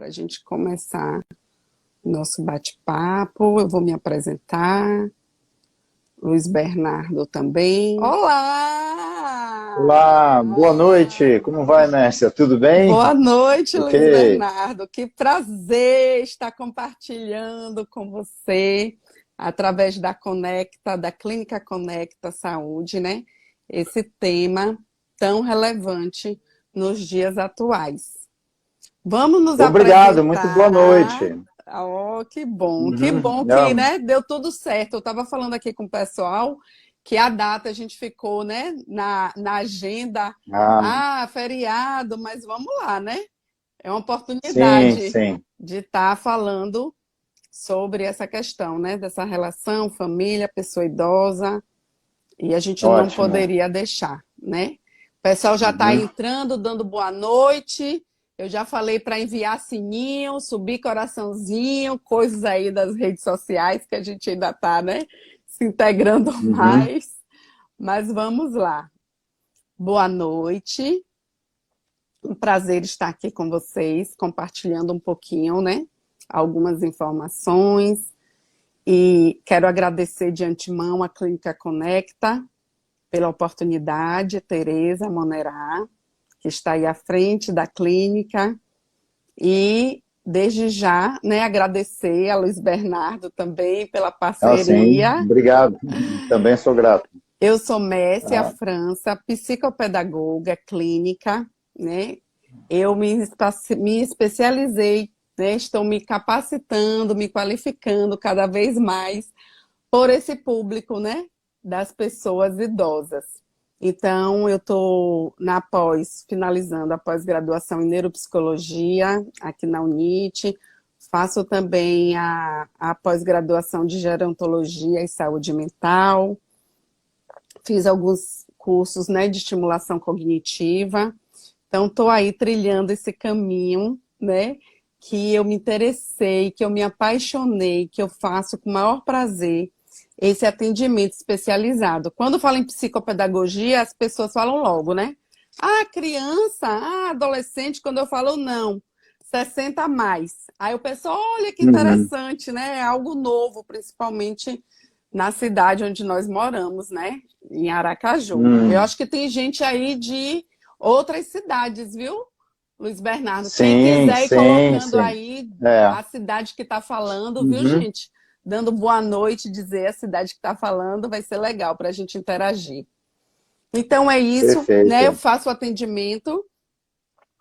a gente começar nosso bate-papo, eu vou me apresentar, Luiz Bernardo também. Olá! Olá, boa noite. Como vai, Mércia? Tudo bem? Boa noite, Luiz Ok. Bernardo. Que prazer estar compartilhando com você através da Conecta, da Clínica Conecta Saúde, né? Esse tema tão relevante nos dias atuais. Vamos nos Obrigado, muito boa apresentar. noite. Oh, que bom. Que Uhum. bom que, né, deu tudo certo. Eu estava falando aqui com o pessoal que a data a gente ficou, né, na agenda. Ah, Ah, feriado, mas vamos lá, né? É uma sim, oportunidade sim. de estar falando sobre essa questão, né, dessa relação família, pessoa idosa, e a gente não Ótimo. poderia deixar, né? O pessoal já está Uhum. entrando, dando boa noite. Eu já falei para enviar sininho, subir coraçãozinho, coisas aí das redes sociais que a gente ainda está, né, se integrando Uhum. mais. Mas vamos lá. Boa noite. Um prazer estar aqui com vocês, compartilhando um pouquinho, né, algumas informações. E quero agradecer de antemão a Clínica Conecta pela oportunidade, Tereza Monerá, que está aí à frente da clínica, e desde já, né, agradecer a Luiz Bernardo também pela Ah, sim, parceria. obrigado. Também sou grato. Eu sou Messia Ah, França, psicopedagoga clínica, né? Eu me especializei, né? Estou me capacitando, me qualificando cada vez mais por esse público, né? Das pessoas idosas. Então, eu estou finalizando a pós-graduação em neuropsicologia aqui na UNIT, faço também a pós-graduação de gerontologia e saúde mental, fiz alguns cursos, né, de estimulação cognitiva. Então, estou aí trilhando esse caminho, né, que eu me interessei, que eu me apaixonei, que eu faço com o maior prazer, esse atendimento especializado. Quando falo em psicopedagogia, as pessoas falam logo, né? Ah, criança, ah, adolescente, quando eu falo não, 60 a mais. Aí o pessoal, olha que uhum. interessante, né? É algo novo, principalmente na cidade onde nós moramos, né? Em Aracaju. Eu Hum. acho que tem gente aí de outras cidades, viu, Luiz Bernardo? Quem Sim, quiser ir sim, colocando sim. aí É. a cidade que está falando, viu, Uhum. gente? Dando boa noite, dizer a cidade que está falando, vai ser legal para a gente interagir. Então é isso, né? Eu Perfeito. faço o atendimento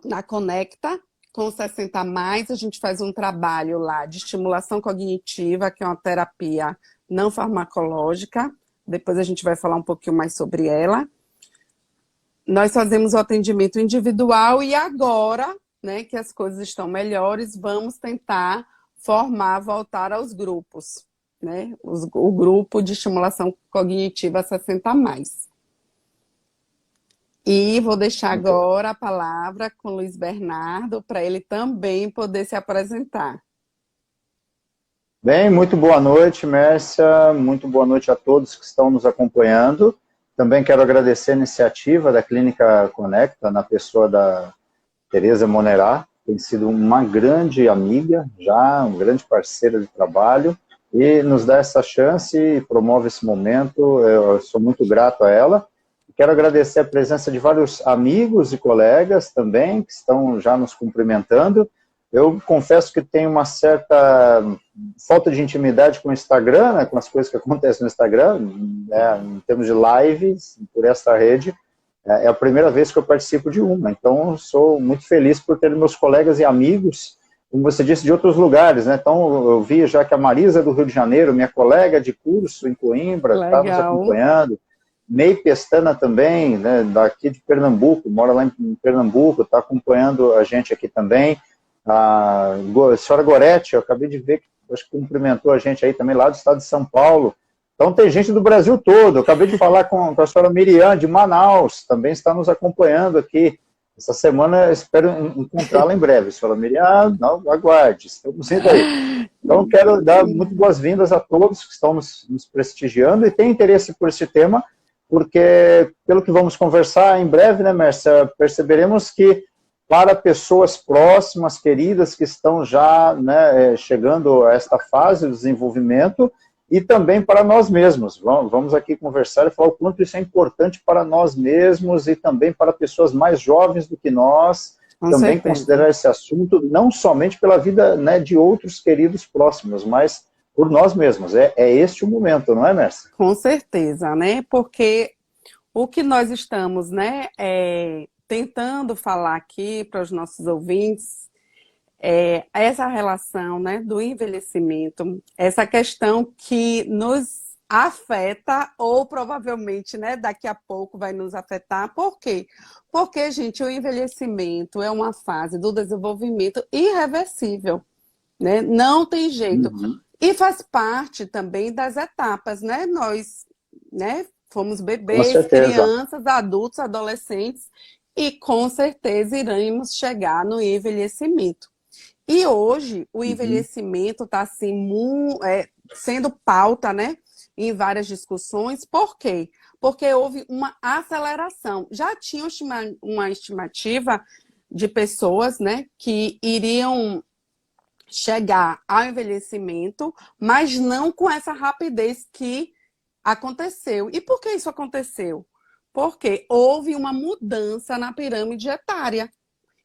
na Conecta, com 60 a mais, a gente faz um trabalho lá de estimulação cognitiva, que é uma terapia não farmacológica. Depois a gente vai falar um pouquinho mais sobre ela. Nós fazemos o atendimento individual e agora, né, que as coisas estão melhores, vamos tentar voltar aos grupos, né? O grupo de estimulação cognitiva 60 a mais. E vou deixar agora a palavra com o Luiz Bernardo para ele também poder se apresentar. Bem, muito boa noite, Mércia. Muito boa noite a todos que estão nos acompanhando. Também quero agradecer a iniciativa da Clínica Conecta, na pessoa da Tereza Monerá. Tem sido uma grande amiga, já uma grande parceira de trabalho, e nos dá essa chance e promove esse momento. Eu sou muito grato a ela. Quero agradecer a presença de vários amigos e colegas também, que estão já nos cumprimentando. Eu confesso que tenho uma certa falta de intimidade com o Instagram, né, com as coisas que acontecem no Instagram, né, em termos de lives por essa rede. É a primeira vez que eu participo de uma, então sou muito feliz por ter meus colegas e amigos, como você disse, de outros lugares, né? Então eu vi já que a Marisa do Rio de Janeiro, minha colega de curso em Coimbra, está nos Legal. acompanhando. Ney Pestana também, né, daqui de Pernambuco, mora lá em Pernambuco, está acompanhando a gente aqui também. A senhora Gorete, eu acabei de ver que acho que cumprimentou a gente aí também, lá do estado de São Paulo. Então tem gente do Brasil todo. Eu acabei de falar com a senhora Miriam, de Manaus, também está nos acompanhando aqui. Essa semana espero encontrá-la em breve. Senhora Miriam, não, aguarde, estamos indo aí. Então quero dar muito boas-vindas a todos que estão nos prestigiando e têm interesse por esse tema, porque, pelo que vamos conversar em breve, né, Mércia, perceberemos que para pessoas próximas, queridas, que estão já, né, chegando a esta fase de desenvolvimento, e também para nós mesmos. Vamos aqui conversar e falar o quanto isso é importante para nós mesmos e também para pessoas mais jovens do que nós, Com também certeza. considerar esse assunto, não somente pela vida, né, de outros queridos próximos, mas por nós mesmos. É este o momento, não é, Mércia? Com certeza, né? Porque o que nós estamos, né, tentando falar aqui para os nossos ouvintes essa relação, né, do envelhecimento, essa questão que nos afeta ou provavelmente, né, daqui a pouco vai nos afetar. Por quê? Porque, gente, o envelhecimento é uma fase do desenvolvimento irreversível, né? Não tem jeito. Uhum. E faz parte também das etapas, né? Nós, né, fomos Com bebês, certeza. crianças, adultos, adolescentes e com certeza iremos chegar no envelhecimento. E hoje o Uhum. envelhecimento está assim, sendo pauta, né, em várias discussões. Por quê? Porque houve uma aceleração. Já tinha uma estimativa de pessoas, né, que iriam chegar ao envelhecimento, mas não com essa rapidez que aconteceu. E por que isso aconteceu? Porque houve uma mudança na pirâmide etária.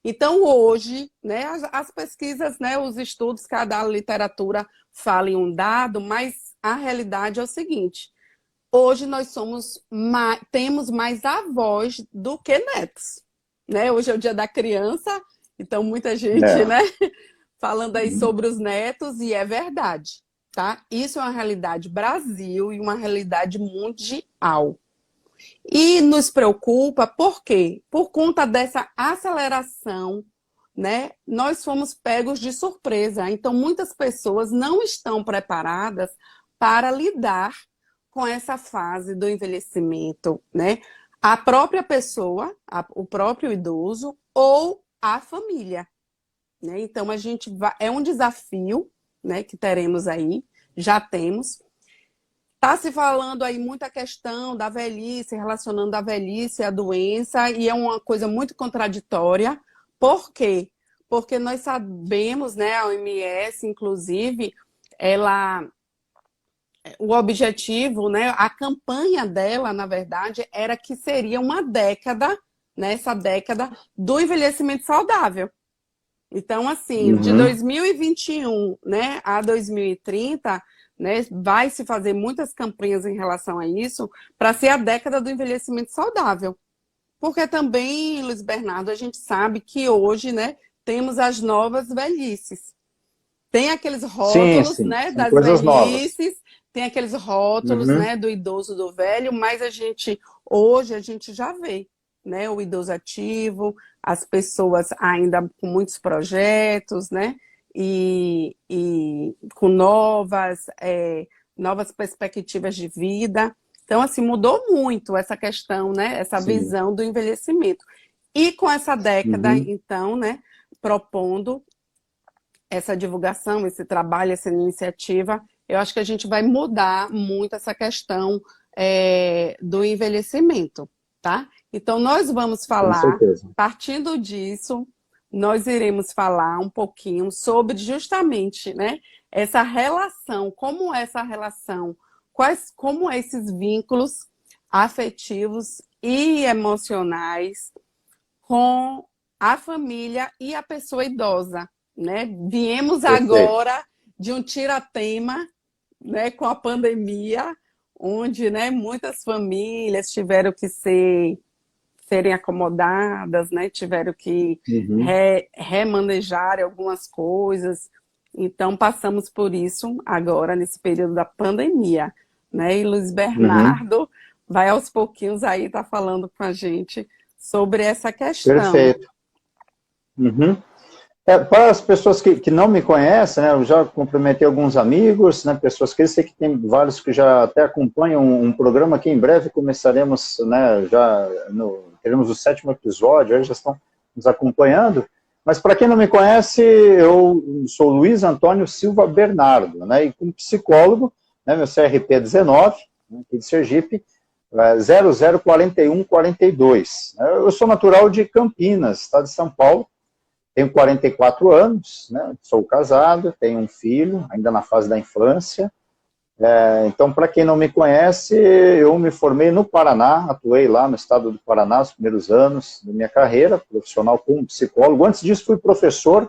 Então, hoje, né, as pesquisas, né, os estudos, cada literatura fala em um dado, mas a realidade é o seguinte: hoje nós temos mais avós do que netos. Né? Hoje é o dia da criança, então muita gente, É. né, falando aí Uhum. sobre os netos, e é verdade, tá? Isso é uma realidade Brasil e uma realidade mundial. E nos preocupa por quê? Por conta dessa aceleração, né? Nós fomos pegos de surpresa. Então, muitas pessoas não estão preparadas para lidar com essa fase do envelhecimento, né? A própria pessoa, o próprio idoso ou a família, né? Então, a gente é um desafio, né, que teremos aí, já temos. Está se falando aí muita questão da velhice, relacionando a velhice à doença, e é uma coisa muito contraditória. Por quê? Porque nós sabemos, né, a OMS, inclusive, o objetivo, né, a campanha dela, na verdade, era que seria uma década, né, essa década do envelhecimento saudável. Então, assim, de Uhum. 2021, né, a 2030, né, vai se fazer muitas campanhas em relação a isso, para ser a década do envelhecimento saudável. Porque também, Luiz Bernardo, a gente sabe que hoje, né, temos as novas velhices. Tem aqueles Sim, rótulos, sim, né, são das coisas novas. velhices, tem aqueles rótulos, Uhum. né, do idoso, do velho, mas hoje a gente já vê, né, o idoso ativo, as pessoas ainda com muitos projetos, né, e com novas perspectivas de vida. Então, assim, mudou muito essa questão, né, essa Sim. visão do envelhecimento. E com essa década, Uhum. então, né, propondo essa divulgação, esse trabalho, essa iniciativa, eu acho que a gente vai mudar muito essa questão do envelhecimento, tá? Então, nós vamos Com falar, certeza. partindo disso, nós iremos falar um pouquinho sobre justamente, né, essa relação, como essa relação, como esses vínculos afetivos e emocionais com a família e a pessoa idosa, né? Viemos Perfeito. agora de um tiratema, né, com a pandemia, onde, né, muitas famílias tiveram que serem acomodadas, né, tiveram que Uhum. remanejar algumas coisas. Então, passamos por isso agora, nesse período da pandemia, né? E Luiz Uhum. Bernardo vai aos pouquinhos aí estar falando com a gente sobre essa questão. Perfeito. Uhum. Para as pessoas que não me conhecem, né, eu já cumprimentei alguns amigos, né, pessoas que eu sei que tem vários que já até acompanham um programa que em breve começaremos, né, teremos o 7º episódio, aí já estão nos acompanhando. Mas para quem não me conhece, eu sou Luiz Antônio Silva Bernardo, né, e como psicólogo, né, meu CRP é 19, né, aqui de Sergipe, 004142. Eu sou natural de Campinas, estado de São Paulo, tenho 44 anos, né? Sou casado, tenho um filho, ainda na fase da infância. Então, para quem não me conhece, eu me formei no Paraná, atuei lá no estado do Paraná os primeiros anos da minha carreira profissional como psicólogo. Antes disso, fui professor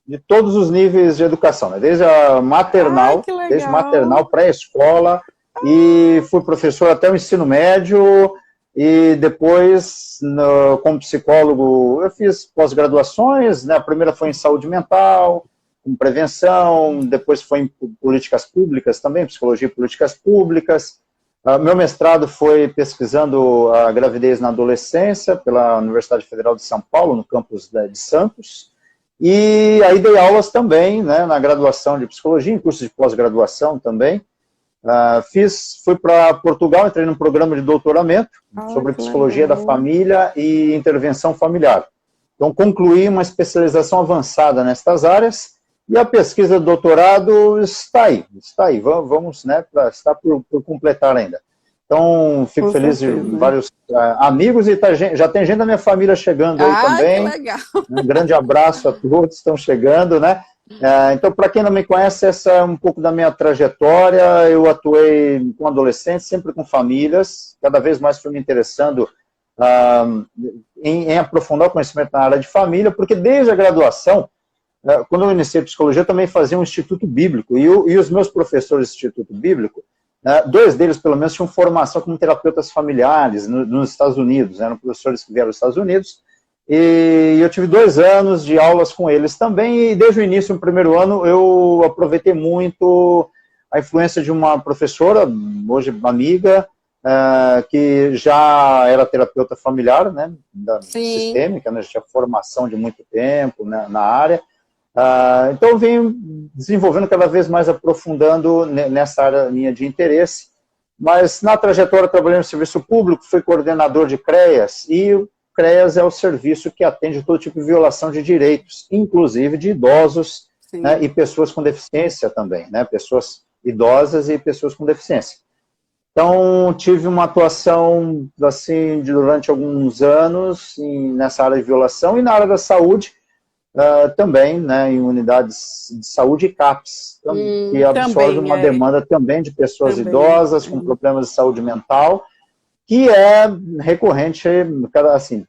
de todos os níveis de educação, né? Desde a maternal, desde maternal, pré-escola, e fui professor até o ensino médio, e depois, como psicólogo, eu fiz pós-graduações, né? A primeira foi em saúde mental, com prevenção, depois foi em políticas públicas também, psicologia e políticas públicas. Meu mestrado foi pesquisando a gravidez na adolescência pela Universidade Federal de São Paulo, no campus de Santos, e aí dei aulas também, né, na graduação de psicologia, em curso de pós-graduação também. Fui para Portugal, entrei num programa de doutoramento sobre psicologia da família e intervenção familiar. Então, concluí uma especialização avançada nestas áreas, e a pesquisa de doutorado está aí, vamos, né, está por completar ainda. Então, fico feliz de vários amigos, e já tem gente da minha família chegando aí também. Que legal. Um grande abraço a todos que estão chegando, né? Então, para quem não me conhece, essa é um pouco da minha trajetória. Eu atuei com adolescentes, sempre com famílias, cada vez mais fui me interessando em aprofundar o conhecimento na área de família, porque desde a graduação, quando eu iniciei psicologia, eu também fazia um instituto bíblico, e os meus professores do instituto bíblico, dois deles, pelo menos, tinham formação como terapeutas familiares nos Estados Unidos, eram professores que vieram dos Estados Unidos, e eu tive 2 anos de aulas com eles também, e desde o início, no primeiro ano, eu aproveitei muito a influência de uma professora, hoje amiga, que já era terapeuta familiar, né, sistêmica, né, já tinha formação de muito tempo, né, na área. Então eu venho desenvolvendo cada vez mais, aprofundando nessa área minha de interesse, mas na trajetória trabalhei no serviço público, fui coordenador de CREAS, e o CREAS é o serviço que atende todo tipo de violação de direitos, inclusive de idosos, né, e pessoas com deficiência também, né, pessoas idosas e pessoas com deficiência. Então, tive uma atuação assim, durante alguns anos nessa área de violação, e na área da saúde, também, né, em unidades de saúde e CAPS, que absorve uma demanda também de pessoas idosas com problemas de saúde mental, que é recorrente, assim,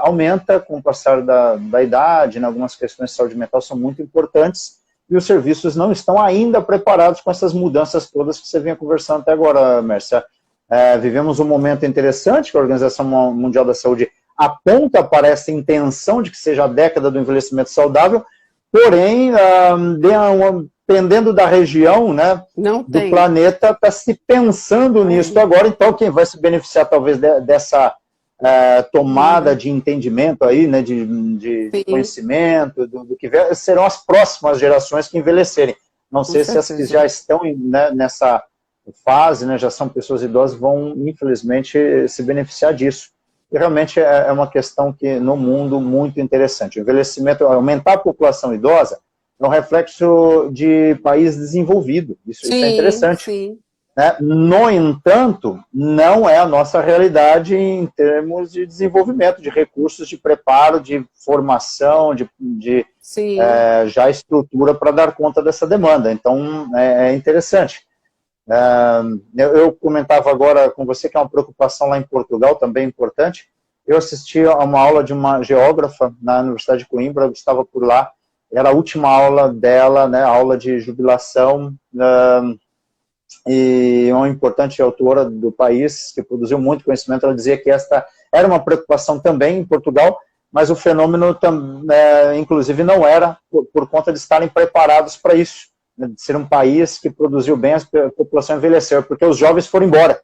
aumenta com o passar da idade, né, algumas questões de saúde mental são muito importantes, e os serviços não estão ainda preparados com essas mudanças todas que você vinha conversando até agora, Mércia. Vivemos um momento interessante, que a Organização Mundial da Saúde aponta para essa intenção de que seja a década do envelhecimento saudável, porém, dependendo da região, né, do planeta, está se pensando nisso agora. Então, quem vai se beneficiar talvez dessa tomada de entendimento aí, né, de conhecimento, do que vier, serão as próximas gerações que envelhecerem. Não sei se as que já estão, né, nessa fase, né, já são pessoas idosas, vão, infelizmente, se beneficiar disso. E realmente é uma questão que, no mundo, muito interessante. O envelhecimento, aumentar a população idosa, é um reflexo de país desenvolvido. Isso é interessante. Né? No entanto, não é a nossa realidade em termos de desenvolvimento, de recursos, de preparo, de formação, de já estrutura para dar conta dessa demanda. Então, é interessante. Eu comentava agora com você que é uma preocupação lá em Portugal, também importante. Eu assisti a uma aula de uma geógrafa na Universidade de Coimbra, eu estava por lá, era a última aula dela, né, aula de jubilação, e uma importante autora do país, que produziu muito conhecimento. Ela dizia que esta era uma preocupação também em Portugal, mas o fenômeno, inclusive, não era por conta de estarem preparados para isso, de ser um país que produziu bem, a população envelheceu, porque os jovens foram embora.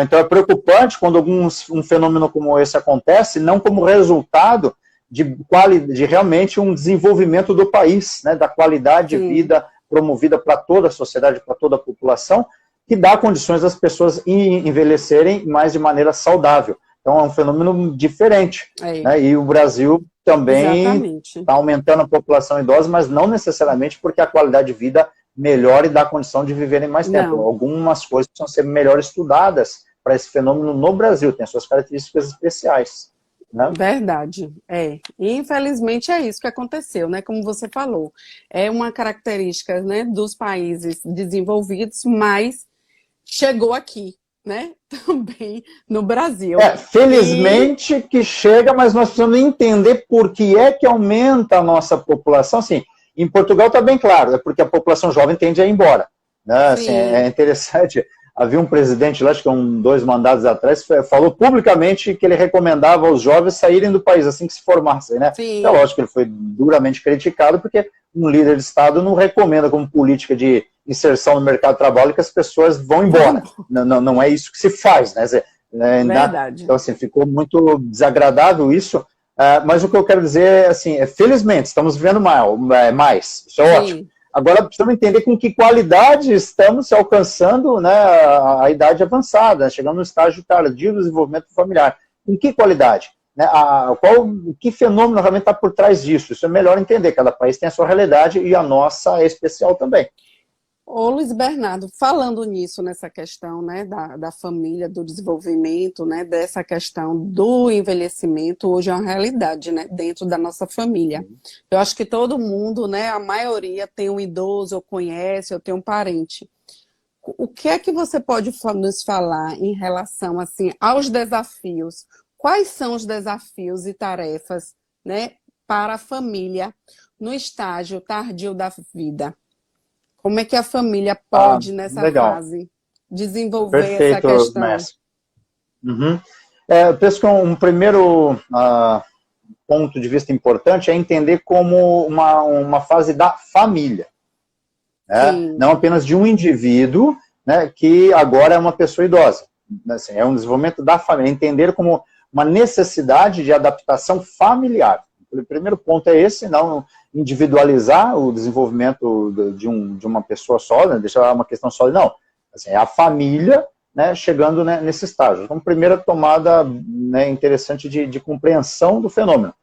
Então é preocupante quando um fenômeno como esse acontece, não como resultado de realmente um desenvolvimento do país, né, da qualidade de vida promovida para toda a sociedade, para toda a população, que dá condições das pessoas envelhecerem mais de maneira saudável. Então é um fenômeno diferente. Né, e o Brasil também está aumentando a população idosa, mas não necessariamente porque a qualidade de vida melhora e dá condição de viverem mais tempo. Algumas coisas precisam ser melhor estudadas para esse fenômeno no Brasil, tem suas características especiais. Né? Verdade, é. E, infelizmente é isso que aconteceu, né? Como você falou, é uma característica, né, dos países desenvolvidos, mas chegou aqui, né? Também no Brasil. Felizmente que chega, mas nós precisamos entender por que é que aumenta a nossa população. Assim, em Portugal está bem claro, é porque a população jovem tende a ir embora. Né? Assim, é interessante. Havia um presidente lá, acho que 2 mandatos atrás, falou publicamente que ele recomendava aos jovens saírem do país assim que se formassem, né? É lógico que ele foi duramente criticado, porque um líder de Estado não recomenda como política de inserção no mercado de trabalho que as pessoas vão embora. Não é isso que se faz, né? Verdade. Então, assim, ficou muito desagradável isso, mas o que eu quero dizer é, assim, felizmente, estamos vivendo mais, isso é ótimo. Agora, precisamos entender com que qualidade estamos alcançando, né, a idade avançada, chegando no estágio tardio do desenvolvimento familiar. Com que qualidade? Né, que fenômeno realmente está por trás disso? Isso é melhor entender. Cada país tem a sua realidade e a nossa é especial também. Ô Luiz Bernardo, falando nisso, nessa questão, né, da família, do desenvolvimento, né, dessa questão do envelhecimento, hoje é uma realidade, né, dentro da nossa família. Eu acho que todo mundo, né, a maioria tem um idoso, ou conhece, ou tem um parente. O que é que você pode nos falar em relação, assim, aos desafios? Quais são os desafios e tarefas, né, para a família no estágio tardio da vida? Como é que a família pode, nessa fase, desenvolver essa questão? Eu penso que um primeiro ponto de vista importante é entender como uma fase da família. Né? Não apenas de um indivíduo, né, que agora é uma pessoa idosa. Assim, é um desenvolvimento da família, entender como uma necessidade de adaptação familiar. O primeiro ponto é esse, não individualizar o desenvolvimento de uma pessoa só, né, deixar uma questão só, não. Assim, é a família, né, chegando, né, nesse estágio. Então, primeira tomada, né, interessante de compreensão do fenômeno.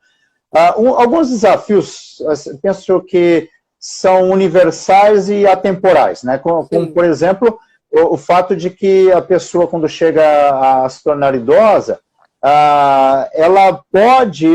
Alguns desafios, penso que são universais e atemporais, né, como por exemplo, o fato de que a pessoa, quando chega a se tornar idosa, ela pode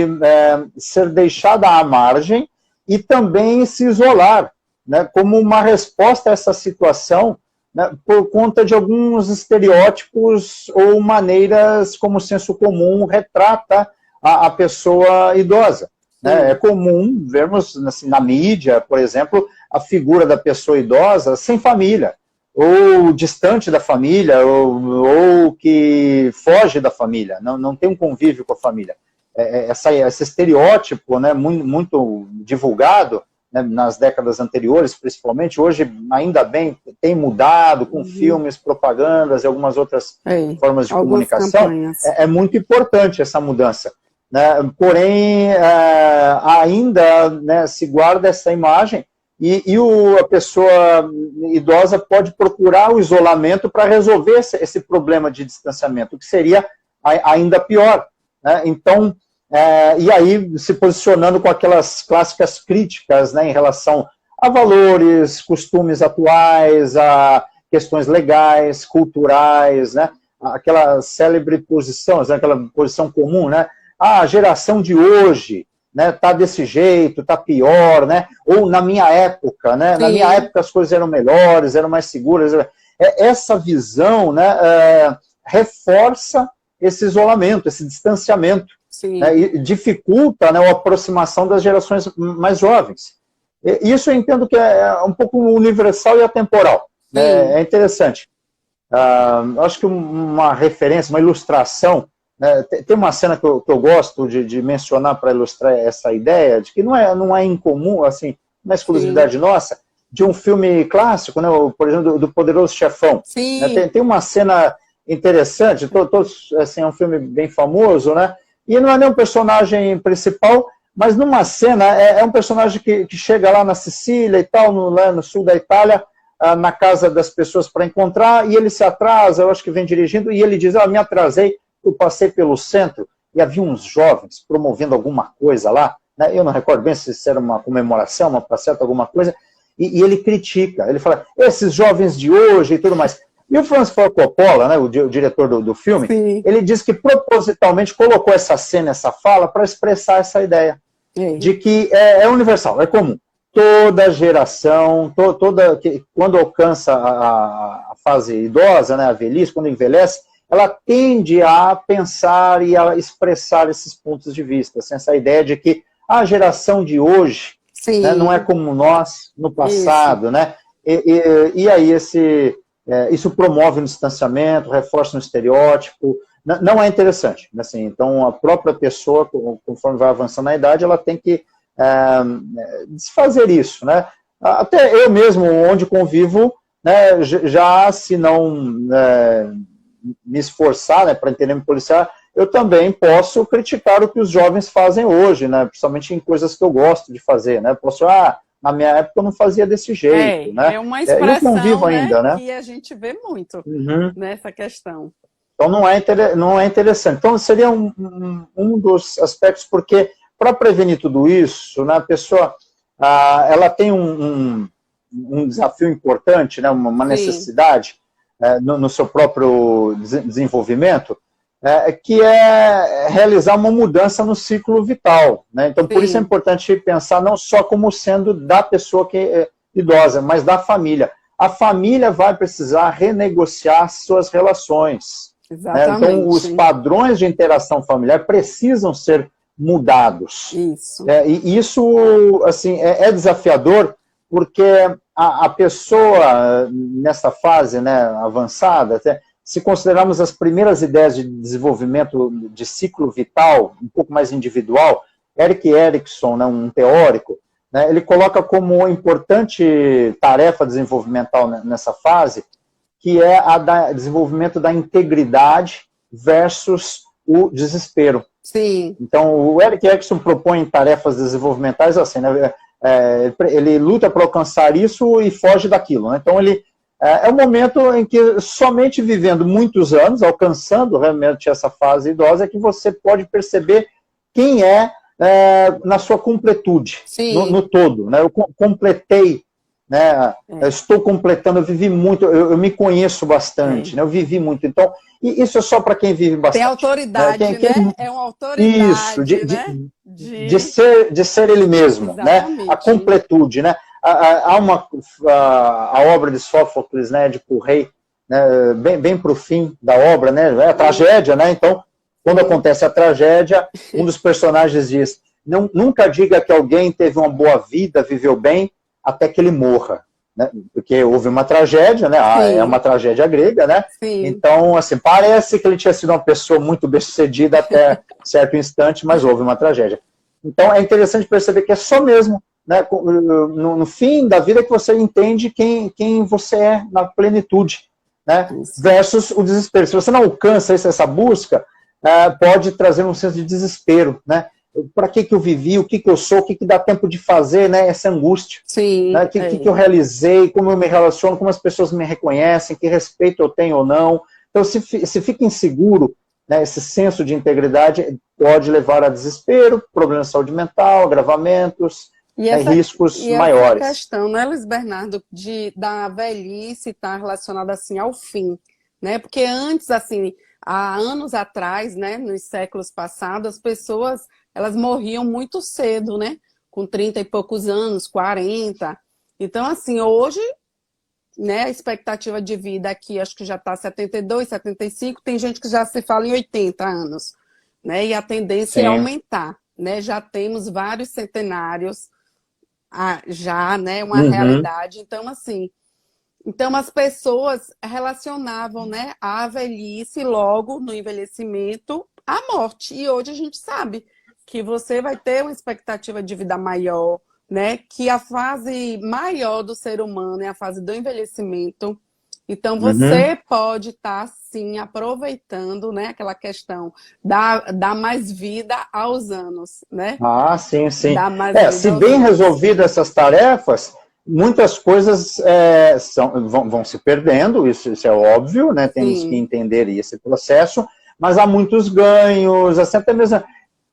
ser deixada à margem e também se isolar, né, como uma resposta a essa situação, né, por conta de alguns estereótipos ou maneiras como o senso comum retrata a pessoa idosa. Né? É comum vermos assim, na mídia, por exemplo, a figura da pessoa idosa sem família, ou distante da família, ou que foge da família, não tem um convívio com a família. Esse estereótipo, né, muito divulgado, né, nas décadas anteriores, principalmente, hoje, ainda bem, tem mudado com filmes, propagandas e algumas outras formas de comunicação. É muito importante essa mudança. Né? Porém, ainda, né, se guarda essa imagem e a pessoa idosa pode procurar o isolamento para resolver esse problema de distanciamento, que seria ainda pior. Né? Então, e aí se posicionando com aquelas clássicas críticas, né, em relação a valores, costumes atuais, a questões legais, culturais, né? Aquela célebre posição, aquela posição comum, né? A geração de hoje, né, tá desse jeito, tá pior, né? Ou na minha época, né? Na minha época as coisas eram melhores, eram mais seguras. Essa visão, né, reforça esse isolamento, esse distanciamento, né, e dificulta, né, a aproximação das gerações mais jovens. Isso eu entendo que é um pouco universal e atemporal. Né? É interessante. Acho que uma referência, uma ilustração, né, tem uma cena que eu gosto de mencionar para ilustrar essa ideia, de que não é incomum, assim, uma exclusividade nossa, de um filme clássico, né, por exemplo, do Poderoso Chefão. Né, tem uma cena interessante, assim, é um filme bem famoso, né, e não é nem um personagem principal, mas numa cena, é um personagem que chega lá na Sicília e tal, lá no sul da Itália, na casa das pessoas para encontrar, e ele se atrasa, eu acho que vem dirigindo, e ele diz, me atrasei, eu passei pelo centro, e havia uns jovens promovendo alguma coisa lá, né? Eu não recordo bem se era uma comemoração, uma passeata, alguma coisa, e ele critica, ele fala, esses jovens de hoje e tudo mais. E o Francis Ford Coppola, né, o diretor do filme, Sim. ele diz que propositalmente colocou essa cena, essa fala, para expressar essa ideia de que é universal, é comum. Toda geração, quando alcança a fase idosa, né, a velhice, quando envelhece, ela tende a pensar e a expressar esses pontos de vista. Assim, essa ideia de que a geração de hoje, né, não é como nós no passado, né? E aí isso promove um distanciamento, reforça um estereótipo, não é interessante. Assim, então, a própria pessoa, conforme vai avançando na idade, ela tem que desfazer isso, né? Até eu mesmo, onde convivo, né, já se não me esforçar, né, para entender me policiar, eu também posso criticar o que os jovens fazem hoje, né, principalmente em coisas que eu gosto de fazer, né? Posso, na minha época eu não fazia desse jeito, né? É uma expressão, eu convivo ainda, né? que a gente vê muito nessa questão. Então não é interessante. Então seria um dos aspectos, porque para prevenir tudo isso, né, a pessoa ela tem um desafio importante, né, uma necessidade no seu próprio desenvolvimento, que é realizar uma mudança no ciclo vital, né? Então, por isso é importante pensar não só como sendo da pessoa que é idosa, mas da família. A família vai precisar renegociar suas relações. Exatamente. Então, os padrões de interação familiar precisam ser mudados. Isso. E isso, assim, é desafiador, porque a pessoa, nessa fase, né, avançada, até, se considerarmos as primeiras ideias de desenvolvimento de ciclo vital, um pouco mais individual, Erik Erikson, né, um teórico, né, ele coloca como importante tarefa desenvolvimental nessa fase, que é a desenvolvimento da integridade versus o desespero. Sim. Então, o Erik Erikson propõe tarefas desenvolvimentais assim, né, ele luta para alcançar isso e foge daquilo, né? Então, é um momento em que somente vivendo muitos anos, alcançando realmente essa fase idosa, é que você pode perceber quem na sua completude, no todo. Né? Eu completei, né? Eu estou completando, eu vivi muito, eu me conheço bastante, né? Eu vivi muito. Então, e isso é só para quem vive bastante. Tem autoridade, né? É uma autoridade, isso, de ser ele mesmo, né? A completude, né? Há a obra de Sófocles, né, de Rei, né, bem para o fim da obra, né, é a tragédia, né? Então, quando acontece a tragédia, um dos personagens diz: nunca diga que alguém teve uma boa vida, viveu bem, até que ele morra, né? Porque houve uma tragédia, né? É uma tragédia grega, né? Sim. Então, assim, parece que ele tinha sido uma pessoa muito bem-sucedida até certo instante, mas houve uma tragédia. Então, é interessante perceber que é só mesmo, né, no fim da vida que você entende quem você é na plenitude, né, versus o desespero. Se você não alcança essa busca, pode trazer um senso de desespero, né? Para que eu vivi, o que eu sou, o que dá tempo de fazer, né? Essa angústia. Sim. Né? O que eu realizei, como eu me relaciono, como as pessoas me reconhecem, que respeito eu tenho ou não. Então, se fica inseguro, né, esse senso de integridade pode levar a desespero, problemas de saúde mental, agravamentos, riscos maiores. Essa questão, né, Luiz Bernardo, da velhice estar relacionada assim ao fim, né? Porque antes, assim, há anos atrás, né, nos séculos passados, as pessoas elas morriam muito cedo, né? Com 30 e poucos anos, 40. Então, assim, hoje, né, a expectativa de vida aqui, acho que já está 72, 75, tem gente que já se fala em 80 anos, né? E a tendência é aumentar, né? Já temos vários centenários, já, né, uma realidade. Então, assim, as pessoas relacionavam, né, a velhice logo no envelhecimento à morte. E hoje a gente sabe que você vai ter uma expectativa de vida maior, né, que a fase maior do ser humano é a fase do envelhecimento. Então, você pode estar, sim, aproveitando, né, aquela questão dar mais vida aos anos, né? Sim, sim. Se bem resolvidas essas tarefas, muitas coisas vão se perdendo, isso é óbvio, né? Temos que entender esse processo, mas há muitos ganhos, assim, até mesmo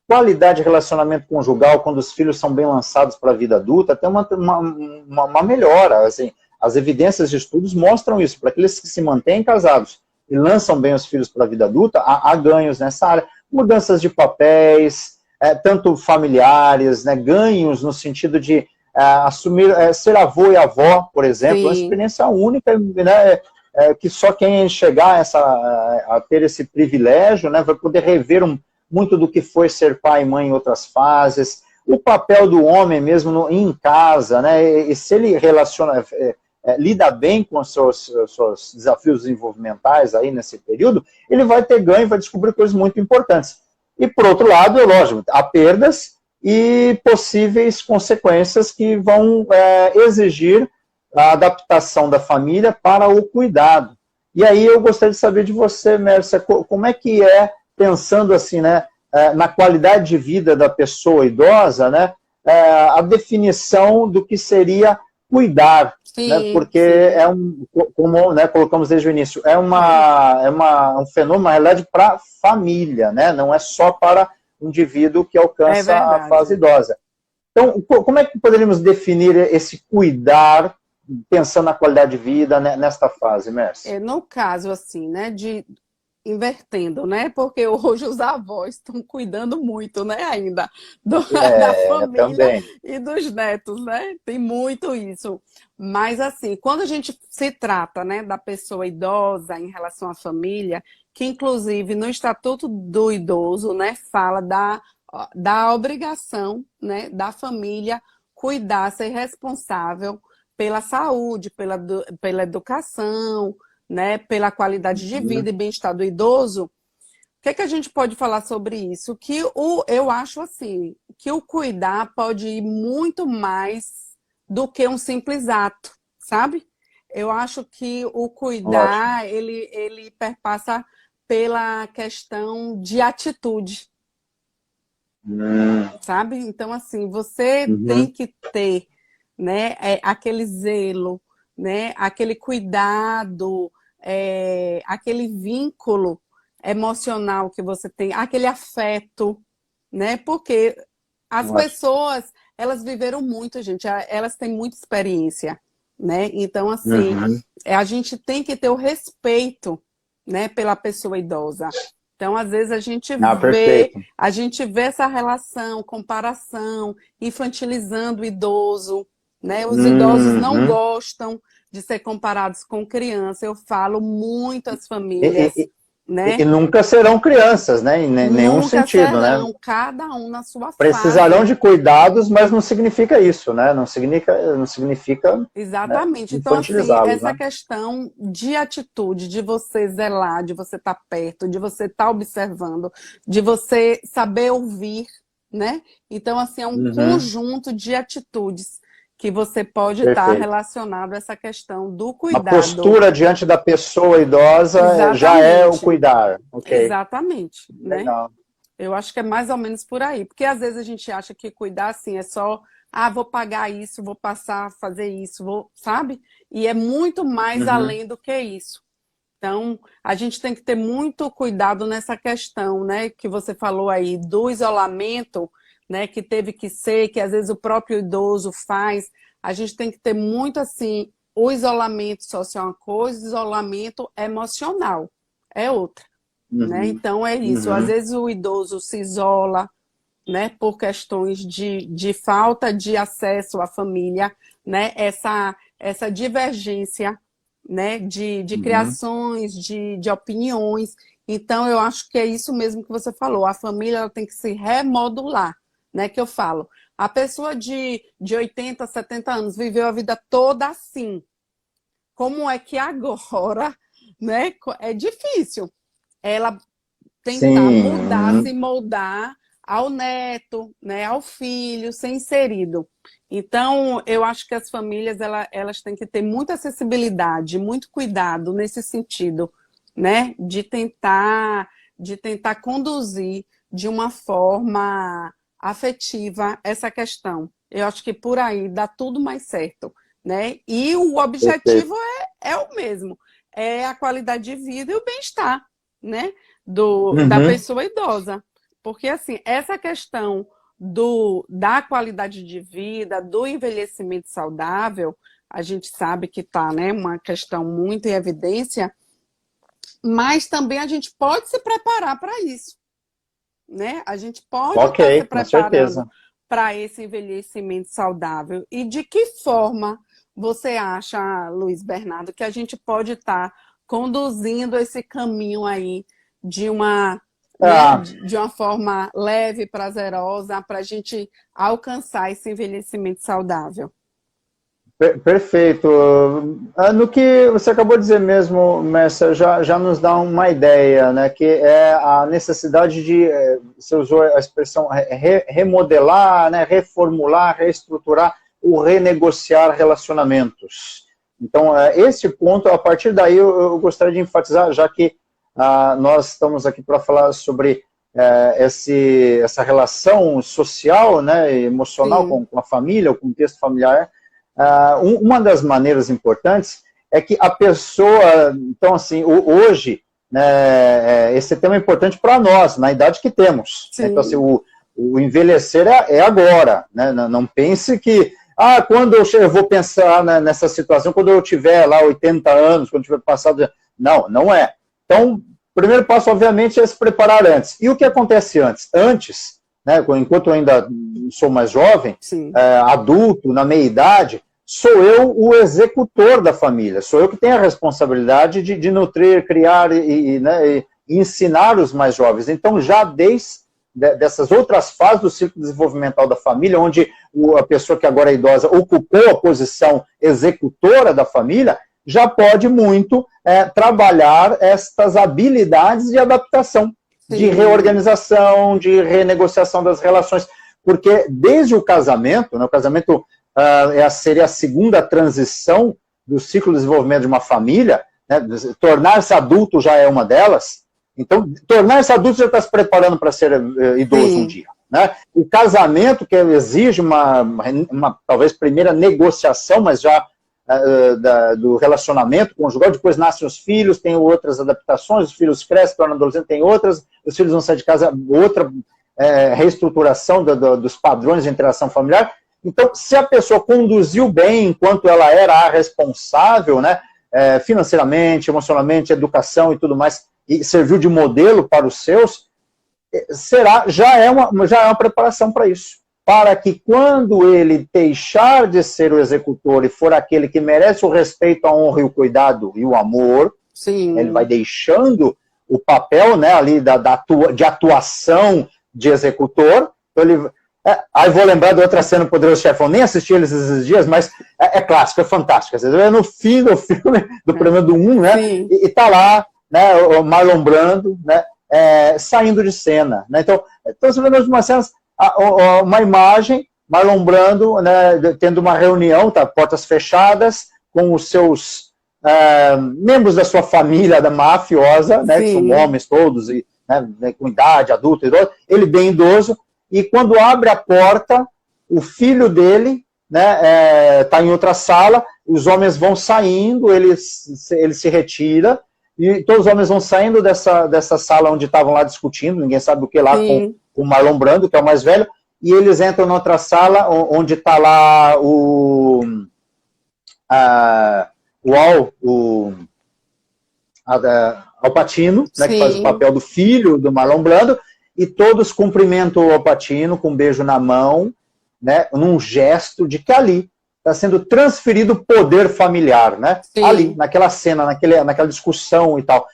qualidade de relacionamento conjugal, quando os filhos são bem lançados para a vida adulta, tem uma melhora, assim, As evidências de estudos mostram isso. Para aqueles que se mantêm casados e lançam bem os filhos para a vida adulta, há ganhos nessa área. Mudanças de papéis, tanto familiares, né, ganhos no sentido de assumir, ser avô e avó, por exemplo, é uma experiência única, né, que só quem chegar a ter esse privilégio, né, vai poder rever muito do que foi ser pai e mãe em outras fases, o papel do homem mesmo em casa, né, e se ele lida bem com os seus desafios desenvolvimentais aí nesse período, ele vai ter ganho, vai descobrir coisas muito importantes. E, por outro lado, é lógico, há perdas e possíveis consequências que vão exigir a adaptação da família para o cuidado. E aí eu gostaria de saber de você, Mércia, como é que pensando assim, né, na qualidade de vida da pessoa idosa, né, a definição do que seria cuidar, sim, né, porque como, né, colocamos desde o início, um fenômeno, na realidade, para a família, né, não é só para o indivíduo que alcança a fase idosa. Então, como é que poderíamos definir esse cuidar, pensando na qualidade de vida, né, nesta fase, Mércia? No caso, assim, né, invertendo, né? Porque hoje os avós estão cuidando muito, né, ainda, da família também. E dos netos, né? Tem muito isso. Mas, assim, quando a gente se trata, né, da pessoa idosa em relação à família, que inclusive no Estatuto do Idoso, né, fala da obrigação, né, da família cuidar, ser responsável pela saúde, pela educação, né, pela qualidade de vida e bem-estar do idoso. O que a gente pode falar sobre isso? Que eu acho assim, que o cuidar pode ir muito mais do que um simples ato, sabe? Eu acho que o cuidar, ele perpassa pela questão de atitude, sabe? Então, assim, você tem que ter, né, aquele zelo, né, aquele cuidado, aquele vínculo emocional que você tem, aquele afeto, né? Porque as pessoas, elas viveram muito, gente, elas têm muita experiência, né? Então, assim, a gente tem que ter o respeito, né, pela pessoa idosa. Então, às vezes, a gente vê essa relação, comparação, infantilizando o idoso, né? Os idosos não gostam de ser comparados com criança. Eu falo muito às famílias, né? E nunca serão crianças, né? Em nenhum sentido, serão, né? cada um na sua Precisarão fase. de cuidados, mas não significa isso, né? Não significa Exatamente. né, Então, assim, infantilizá-los, essa né? questão de atitude, de você zelar, de você estar perto, de você estar observando, de você saber ouvir, né? Então, assim, é um conjunto de atitudes que você pode estar relacionado a essa questão do cuidado. A postura diante da pessoa idosa já é o cuidar. Okay. Exatamente. Legal. Né? Eu acho que é mais ou menos por aí. Porque às vezes a gente acha que cuidar assim é só, vou pagar isso, vou passar a fazer isso, sabe? E é muito mais além do que isso. Então, a gente tem que ter muito cuidado nessa questão, né? Que você falou aí do isolamento, né? Que teve que ser, que às vezes o próprio idoso faz. A gente tem que ter muito assim, o isolamento social é uma coisa, o isolamento emocional é outra. Né? Então é isso, às vezes o idoso se isola, né, por questões de falta de acesso à família, né, essa divergência, né, de criações, de opiniões. Então eu acho que é isso mesmo que você falou, a família ela tem que se remodular, né, que eu falo. A pessoa de 80, 70 anos viveu a vida toda assim. Como é que agora, né, é difícil ela tentar mudar, se moldar ao neto, né, ao filho, ser inserido. Então, eu acho que as famílias elas têm que ter muita acessibilidade, muito cuidado nesse sentido, né, de tentar conduzir de uma forma afetiva essa questão. Eu acho que por aí dá tudo mais certo, né? E o objetivo é o mesmo, é a qualidade de vida e o bem-estar, né? Da pessoa idosa. Porque, assim, essa questão da qualidade de vida, do envelhecimento saudável, a gente sabe que está, né, uma questão muito em evidência, mas também a gente pode se preparar para isso, né? A gente pode estar se Ok, com preparando certeza. para esse envelhecimento saudável. E de que forma você acha, Luiz Bernardo, que a gente pode estar conduzindo esse caminho aí de uma, né, Ah, de uma forma leve, prazerosa, para a gente alcançar esse envelhecimento saudável? Perfeito. No que você acabou de dizer mesmo, Messa, já nos dá uma ideia, né, que é a necessidade de, você usou a expressão remodelar, né, reformular, reestruturar ou renegociar relacionamentos. Então, esse ponto, a partir daí, eu gostaria de enfatizar, já que nós estamos aqui para falar sobre essa relação social, né, emocional Sim, com a família, o contexto familiar. Uma das maneiras importantes é que a pessoa, então assim, hoje, né, esse tema é importante para nós, na idade que temos, né? Então assim, sim, o envelhecer é agora, né? Não pense que, quando eu vou pensar nessa situação, quando eu tiver lá 80 anos, quando tiver passado, não é. Então, o primeiro passo, obviamente, é se preparar antes. E o que acontece antes? Antes, né, enquanto eu ainda sou mais jovem, sim, adulto, na meia idade, sou eu o executor da família, sou eu que tenho a responsabilidade de nutrir, criar né, e ensinar os mais jovens. Então, já desde dessas outras fases do ciclo desenvolvimental da família, onde a pessoa que agora é idosa ocupou a posição executora da família, já pode muito trabalhar estas habilidades de adaptação, de sim, reorganização, de renegociação das relações, porque desde o casamento, né, o casamento seria a segunda transição do ciclo de desenvolvimento de uma família, né? Tornar-se adulto já é uma delas. Então, tornar-se adulto já está se preparando para ser idoso um sim, dia. Né? O casamento, que exige uma talvez primeira negociação, mas já do relacionamento conjugal, depois nascem os filhos, tem outras adaptações, os filhos crescem, tornam adolescentes, tem outras, os filhos vão sair de casa, outra reestruturação dos padrões de interação familiar. Então, se a pessoa conduziu bem enquanto ela era a responsável, né, financeiramente, emocionalmente, educação e tudo mais, e serviu de modelo para os seus, já é uma preparação para isso. Para que quando ele deixar de ser o executor e for aquele que merece o respeito, a honra e o cuidado e o amor, ele vai sim. deixando o papel, né, ali de atuação de executor. Então ele, aí vou lembrar de outra cena do Poderoso Chefão, nem assisti eles esses dias, mas clássico, é fantástico. É no fim do filme, do primeiro do 1, né, Sim, e tá lá, né, o Marlon Brando, né, saindo de cena. Né? Então você vê nas cenas uma imagem, Marlon Brando, né, tendo uma reunião, tá, portas fechadas, com os seus membros da sua família da mafiosa, né, que são sim, homens todos, e, né, com idade, adulto, idoso, ele bem idoso, e quando abre a porta, o filho dele está em outra sala, os homens vão saindo, ele se retira, e todos os homens vão saindo dessa sala onde estavam lá discutindo, ninguém sabe o que lá, com sim, o Marlon Brando, que é o mais velho, e eles entram em outra sala onde está lá Al Pacino, né, que faz o sim, papel do filho do Marlon Brando, e todos cumprimentam o Al Pacino com um beijo na mão, né, num gesto de que ali está sendo transferido o poder familiar, né? Ali, sim, naquela cena, naquela discussão e tal.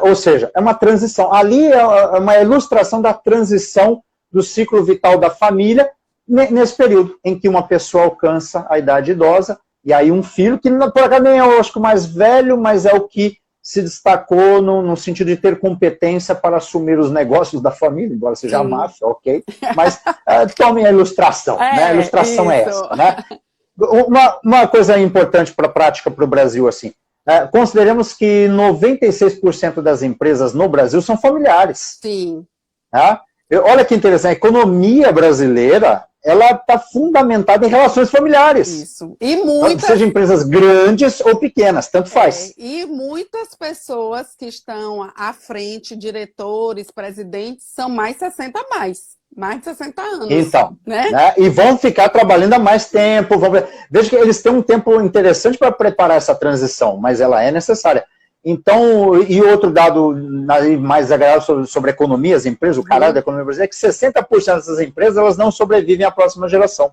Ou seja, é uma transição. Ali é uma ilustração da transição do ciclo vital da família nesse período em que uma pessoa alcança a idade idosa e aí um filho, que por acaso nem é, eu acho que o mais velho, mas é o que se destacou no sentido de ter competência para assumir os negócios da família, embora seja a sim. máfia, ok, mas tomem a ilustração, né? A É, ilustração é isso. essa, né? Uma coisa importante para a prática para o Brasil, assim, consideremos que 96% das empresas no Brasil são familiares. Sim, Tá? Olha que interessante, a economia brasileira ela está fundamentada em relações familiares. isso. E muitas, Seja empresas grandes ou pequenas, tanto faz. e muitas pessoas que estão à frente, diretores, presidentes, são mais 60 a mais, Mais de 60 anos. Então, né? E vão ficar trabalhando há mais tempo. Veja que eles têm um tempo interessante para preparar essa transição, mas ela é necessária. Então, e outro dado mais agradável sobre a economia, as empresas, o caralho da economia brasileira, é que 60% dessas empresas elas não sobrevivem à próxima geração.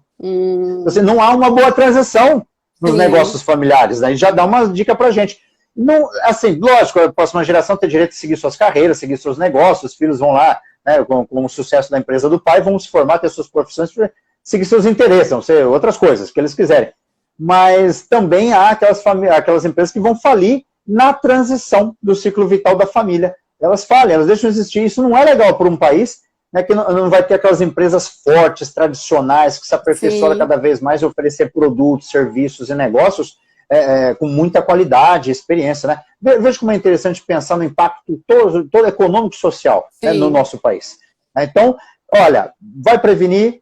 Assim, não há uma boa transição nos negócios familiares. Né? E já dá uma dica para a gente. Não, assim, lógico, a próxima geração tem direito de seguir suas carreiras, seguir seus negócios, os filhos vão lá, né, com o sucesso da empresa do pai, vão se formar, ter suas profissões, seguir seus interesses, vão ser outras coisas que eles quiserem. Mas também há aquelas empresas que vão falir na transição do ciclo vital da família. Elas falham, elas deixam de existir. Isso não é legal para um país, né, que não vai ter aquelas empresas fortes, tradicionais, que se aperfeiçoam cada vez mais e oferecer produtos, serviços e negócios com muita qualidade, experiência, né? Veja como é interessante pensar no impacto todo econômico e social, né, no nosso país. Então, olha, vai prevenir,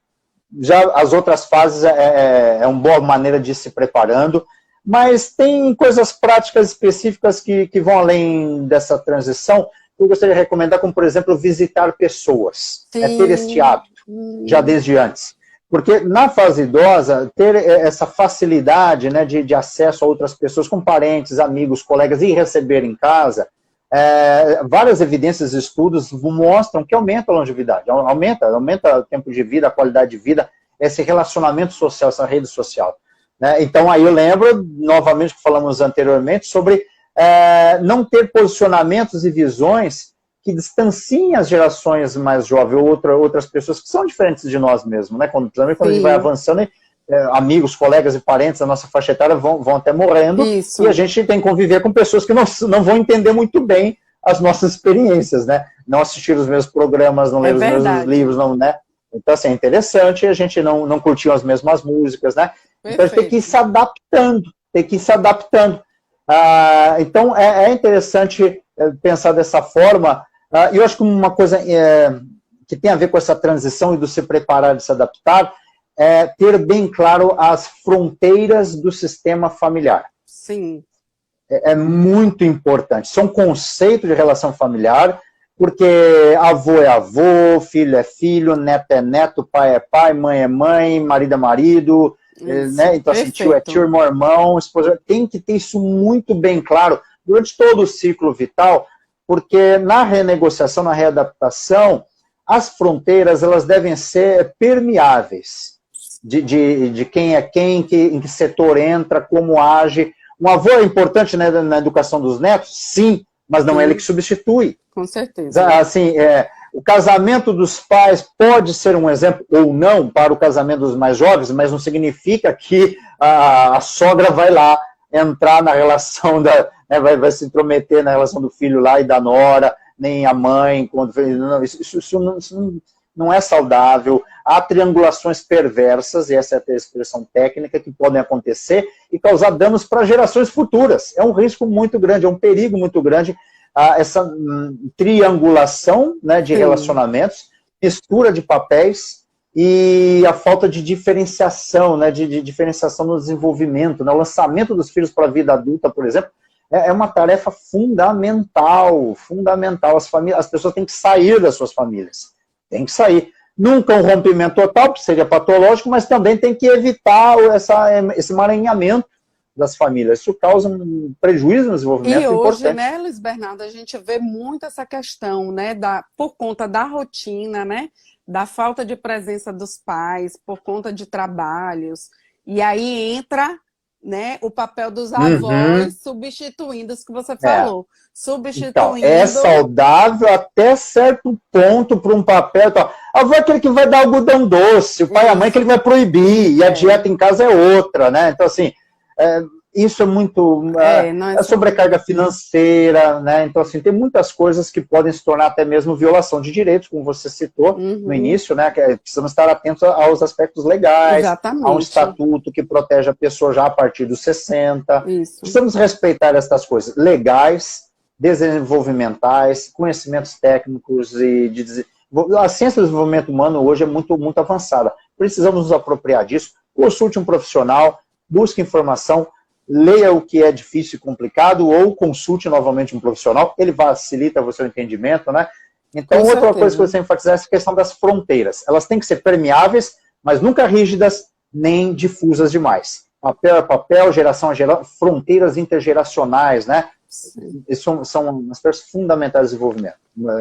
já as outras fases é uma boa maneira de ir se preparando, mas tem coisas práticas específicas que vão além dessa transição, que eu gostaria de recomendar, como, por exemplo, visitar pessoas, ter este hábito, já desde antes. Porque na fase idosa, ter essa facilidade, né, de acesso a outras pessoas, como parentes, amigos, colegas, e receber em casa, várias evidências e estudos mostram que aumenta a longevidade, aumenta o tempo de vida, a qualidade de vida, esse relacionamento social, essa rede social. Né? Então, aí eu lembro, novamente, que falamos anteriormente, sobre não ter posicionamentos e visões que distanciem as gerações mais jovens ou outras pessoas que são diferentes de nós mesmos, né? Principalmente quando a gente vai avançando, amigos, colegas e parentes da nossa faixa etária vão até morrendo, e a gente tem que conviver com pessoas que não vão entender muito bem as nossas experiências, né? Não assistir os mesmos programas, não ler os mesmos livros, não, né? Então, assim, é interessante a gente não curtir as mesmas músicas, né? Então, a gente tem que ir se adaptando, então, é interessante pensar dessa forma. E eu acho que uma coisa que tem a ver com essa transição e do se preparar e se adaptar é ter bem claro as fronteiras do sistema familiar. Sim. É muito importante. Isso é um conceito de relação familiar, porque avô é avô, filho é filho, neto é neto, pai é pai, mãe é mãe, marido é marido, né? Então, assim, tio é tio, irmão é irmão, esposa. Tem que ter isso muito bem claro durante todo o ciclo vital, porque na renegociação, na readaptação, as fronteiras elas devem ser permeáveis de quem é quem, em que setor entra, como age. Um avô é importante, né, na educação dos netos? Sim, mas não é ele que substitui. Com certeza. Assim, o casamento dos pais pode ser um exemplo ou não para o casamento dos mais jovens, mas não significa que a sogra vai lá entrar na relação vai se intrometer na relação do filho lá e da nora, nem a mãe, isso não é saudável. Há triangulações perversas, e essa é a expressão técnica, que podem acontecer e causar danos para gerações futuras. É um risco muito grande, é um perigo muito grande, essa triangulação, né, de relacionamentos, mistura de papéis e a falta de diferenciação, né, de diferenciação no desenvolvimento, né, o lançamento dos filhos para a vida adulta, por exemplo, é uma tarefa fundamental. As pessoas têm que sair das suas famílias. Tem que sair. Nunca um rompimento total, que seria patológico, mas também tem que evitar esse emaranhamento das famílias. Isso causa um prejuízo no desenvolvimento importante. E hoje, né, Luiz Bernardo, a gente vê muito essa questão, né, por conta da rotina, né, da falta de presença dos pais, por conta de trabalhos. E aí entra, né, o papel dos avós substituindo isso que você falou. Substituindo... Então, é saudável até certo ponto para um papel. A avó é aquele que vai dar algodão doce, o pai e a mãe é que ele vai proibir, e a dieta em casa é outra, né? Então, assim, isso é muito... sobrecarga financeira, né? Então, assim, tem muitas coisas que podem se tornar até mesmo violação de direitos, como você citou no início, né? Que precisamos estar atentos aos aspectos legais, a um estatuto que protege a pessoa já a partir dos 60. Isso. Precisamos respeitar essas coisas legais, desenvolvimentais, conhecimentos técnicos a ciência do desenvolvimento humano hoje é muito, muito avançada. Precisamos nos apropriar disso. Consulte um profissional, busque informação, leia o que é difícil e complicado ou consulte novamente um profissional, ele facilita o seu entendimento, né? Então, Com outra coisa que certeza. você enfatizar é essa questão das fronteiras. Elas têm que ser permeáveis, mas nunca rígidas nem difusas demais. Papel é papel, geração é geração, fronteiras intergeracionais, né? Sim. Isso são aspectos fundamentais do desenvolvimento.